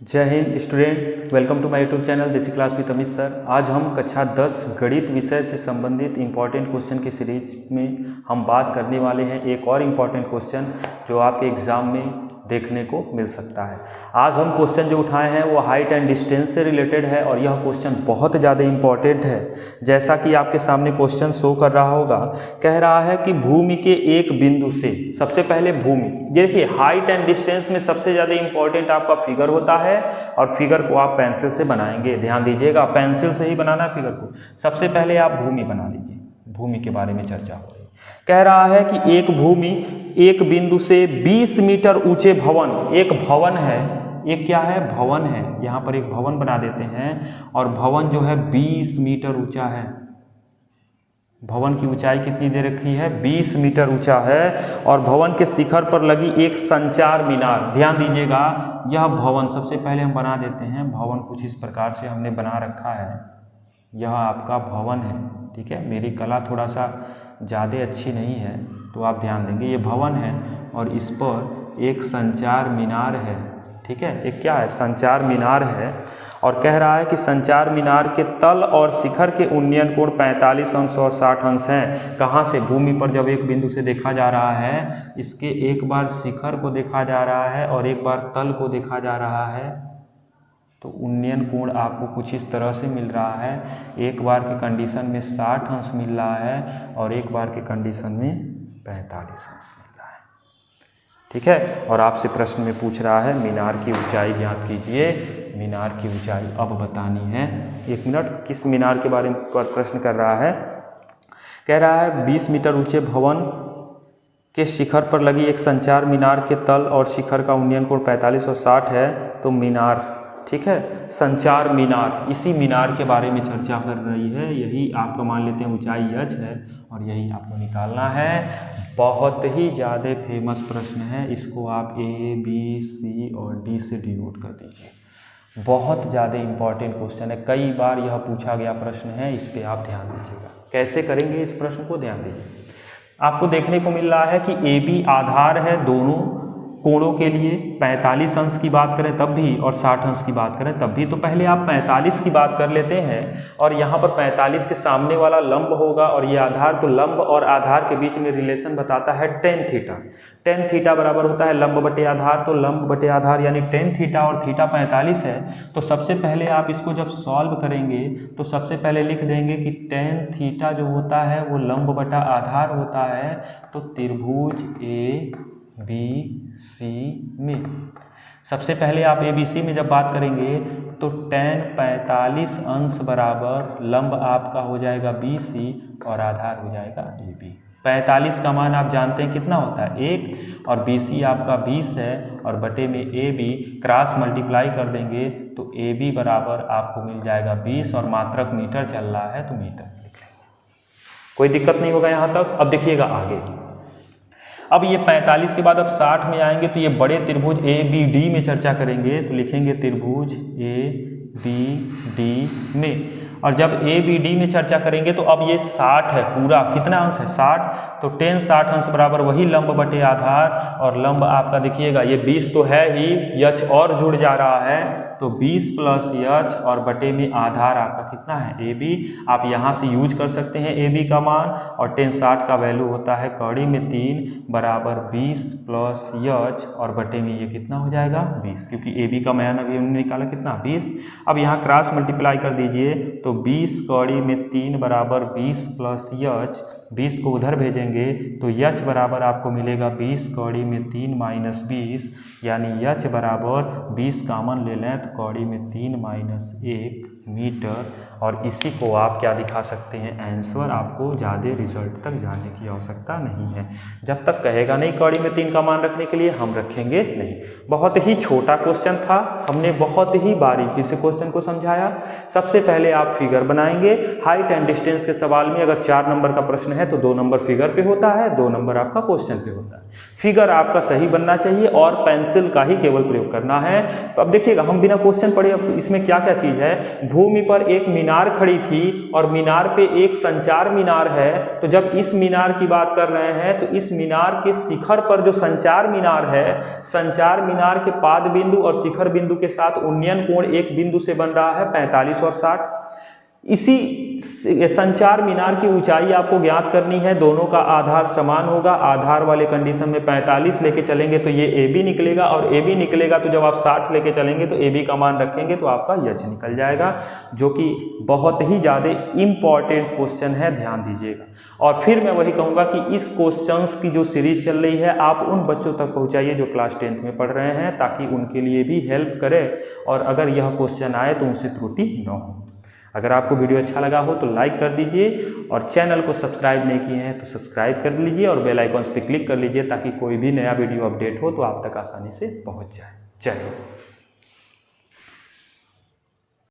जय Hind student, welcome to my YouTube channel Desi class with Amit sir. आज हम कक्षा 10 गणित विषय से संबंधित इंपॉर्टेंट क्वेश्चन की सीरीज में हम बात करने वाले हैं। एक और इम्पॉर्टेंट क्वेश्चन जो आपके एग्ज़ाम में देखने को मिल सकता है। आज हम क्वेश्चन जो उठाए हैं वो हाइट एंड डिस्टेंस से रिलेटेड है और यह क्वेश्चन बहुत ज़्यादा इम्पॉर्टेंट है। जैसा कि आपके सामने क्वेश्चन शो कर रहा होगा, कह रहा है कि भूमि के एक बिंदु से, सबसे पहले भूमि, ये देखिए हाइट एंड डिस्टेंस में सबसे ज़्यादा इंपॉर्टेंट आपका फिगर होता है और फिगर को आप पेंसिल से बनाएंगे। ध्यान दीजिएगा, पेंसिल से ही बनाना है फिगर को। सबसे पहले आप भूमि बना लीजिए, भूमि के बारे में चर्चा हो रही है। कह रहा है कि एक भूमि एक बिंदु से 20 मीटर ऊंचे भवन, एक भवन है, एक क्या है, भवन है। यहाँ पर एक भवन बना देते हैं और भवन जो है 20 मीटर ऊंचा है। भवन की ऊंचाई कितनी दे रखी है, 20 मीटर ऊंचा है और भवन के शिखर पर लगी एक संचार मीनार। ध्यान दीजिएगा, यह भवन सबसे पहले हम बना देते हैं। भवन कुछ इस प्रकार से हमने बना रखा है, यह आपका भवन है। ठीक है, मेरी कला थोड़ा सा ज़्यादा अच्छी नहीं है तो आप ध्यान देंगे। ये भवन है और इस पर एक संचार मीनार है। ठीक है, एक क्या है, संचार मीनार है। और कह रहा है कि संचार मीनार के तल और शिखर के उन्नयन कोण 45 अंश और 60 अंश हैं। कहाँ से, भूमि पर जब एक बिंदु से देखा जा रहा है, इसके एक बार शिखर को देखा जा रहा है और एक बार तल को देखा जा रहा है, तो उन्नयन कोण आपको कुछ इस तरह से मिल रहा है। एक बार के कंडीशन में 60 अंश मिल रहा है और एक बार के कंडीशन में 45 अंश मिल रहा है। ठीक है, और आपसे प्रश्न में पूछ रहा है मीनार की ऊंचाई ज्ञात कीजिए। मीनार की ऊंचाई अब बतानी है। एक मिनट, किस मीनार के बारे में प्रश्न कर रहा है। कह रहा है 20 मीटर ऊंचे भवन के शिखर पर लगी एक संचार मीनार के तल और शिखर का उन्नयन कोण 45 और 60 है। तो मीनार, ठीक है, संचार मीनार, इसी मीनार के बारे में चर्चा कर रही है। यही आपका मान लेते हैं ऊंचाई h है और यही आपको निकालना है। बहुत ही ज़्यादा फेमस प्रश्न है, इसको आप A, B, C और D से डिनोट कर दीजिए। बहुत ज़्यादा इंपॉर्टेंट क्वेश्चन है, कई बार यह पूछा गया प्रश्न है, इस पर आप ध्यान दीजिएगा। कैसे करेंगे इस प्रश्न को, ध्यान दीजिए। आपको देखने को मिल रहा है कि AB आधार है दोनों कोणों के लिए। 45 अंश की बात करें तब भी और 60 अंश की बात करें तब भी। तो पहले आप 45 की बात कर लेते हैं और यहाँ पर 45 के सामने वाला लंब होगा और ये आधार, तो लंब और आधार के बीच में रिलेशन बताता है tan थीटा। tan थीटा बराबर होता है लंब बटे आधार, तो लंब बटे आधार यानी tan थीटा, और थीटा 45 है। तो सबसे पहले आप इसको जब सॉल्व करेंगे तो सबसे पहले लिख देंगे कि tan थीटा जो होता है वो लंब बटा आधार होता है। तो त्रिभुज ABC में सबसे पहले आप ABC में जब बात करेंगे तो tan 45 अंश बराबर लंब आपका हो जाएगा BC और आधार हो जाएगा AB। 45 का मान आप जानते हैं कितना होता है, 1, और BC आपका 20 है और बटे में AB, क्रॉस मल्टीप्लाई कर देंगे तो AB बराबर आपको मिल जाएगा 20 और मात्रक मीटर चल रहा है तो मीटर लिख लेंगे। कोई दिक्कत नहीं होगा यहाँ तक। अब देखिएगा आगे, अब ये 45 के बाद अब 60 में आएंगे तो ये बड़े त्रिभुज ABD में चर्चा करेंगे। तो लिखेंगे त्रिभुज ABD में, और जब ABD में चर्चा करेंगे तो अब ये 60 है पूरा, कितना अंश है, 60, तो tan 60 अंश बराबर वही लंब बटे आधार, और लंब आपका देखिएगा ये 20 तो है ही, h और जुड़ जा रहा है तो 20 प्लस h और बटे में आधार आपका कितना है, AB। आप यहाँ से यूज कर सकते हैं AB का मान, और tan 60 का वैल्यू होता है कड़ी में 3 बराबर 20 प्लस h और बटे में ये कितना हो जाएगा 20, क्योंकि AB का मान अभी हमने निकाला कितना, 20। अब यहाँ क्रॉस मल्टीप्लाई कर दीजिए तो 20 कड़ी में 3 बराबर 20 प्लस h, 20 को उधर भेजेंगे तो h बराबर आपको मिलेगा 20 कड़ी में 3 माइनस 20, यानी h बराबर 20 कामन ले लें तो कड़ी में 3 माइनस 1 मीटर। और इसी को आप क्या दिखा सकते हैं, आंसर। आपको ज़्यादा रिजल्ट तक जाने की आवश्यकता नहीं है। जब तक कहेगा नहीं कड़ी में 3 का मान रखने के लिए, हम रखेंगे नहीं। बहुत ही छोटा क्वेश्चन था, हमने बहुत ही बारीकी से क्वेश्चन को समझाया। सबसे पहले आप फिगर बनाएंगे। हाइट एंड डिस्टेंस के सवाल में अगर 4 नंबर का प्रश्न है तो 2 नंबर फिगर पे होता है, 2 नंबर आपका क्वेश्चन पे होता है। फिगर आपका सही बनना चाहिए और पेंसिल का ही केवल प्रयोग करना है। तो अब देखिएगा, हम बिना क्वेश्चन पढ़े अब इसमें क्या क्या चीज़ है, भूमि पर एक मीनार खड़ी थी और मीनार पे एक संचार मीनार है, तो जब इस मीनार की बात कर रहे हैं तो इस मीनार के शिखर पर जो संचार मीनार है, संचार मीनार के पाद बिंदु और शिखर बिंदु के साथ उन्नयन कोण एक बिंदु से बन रहा है 45 और 60। इसी संचार मीनार की ऊंचाई आपको ज्ञात करनी है, दोनों का आधार समान होगा। आधार वाले कंडीशन में 45 लेके चलेंगे तो ये AB निकलेगा, और AB निकलेगा तो जब आप 60 लेके चलेंगे तो AB का मान रखेंगे तो आपका यच निकल जाएगा, जो कि बहुत ही ज़्यादा इम्पॉर्टेंट क्वेश्चन है, ध्यान दीजिएगा। और फिर मैं वही कहूँगा कि इस क्वेश्चंस की जो सीरीज चल रही है आप उन बच्चों तक पहुँचाइए जो क्लास 10th में पढ़ रहे हैं, ताकि उनके लिए भी हेल्प करे और अगर यह क्वेश्चन आए तो उनसे त्रुटि न हो। अगर आपको वीडियो अच्छा लगा हो तो लाइक कर दीजिए, और चैनल को सब्सक्राइब नहीं किए हैं तो सब्सक्राइब कर लीजिए और बेल आइकॉन्स पे क्लिक कर लीजिए, ताकि कोई भी नया वीडियो अपडेट हो तो आप तक आसानी से पहुंच जाए। जय हिंद।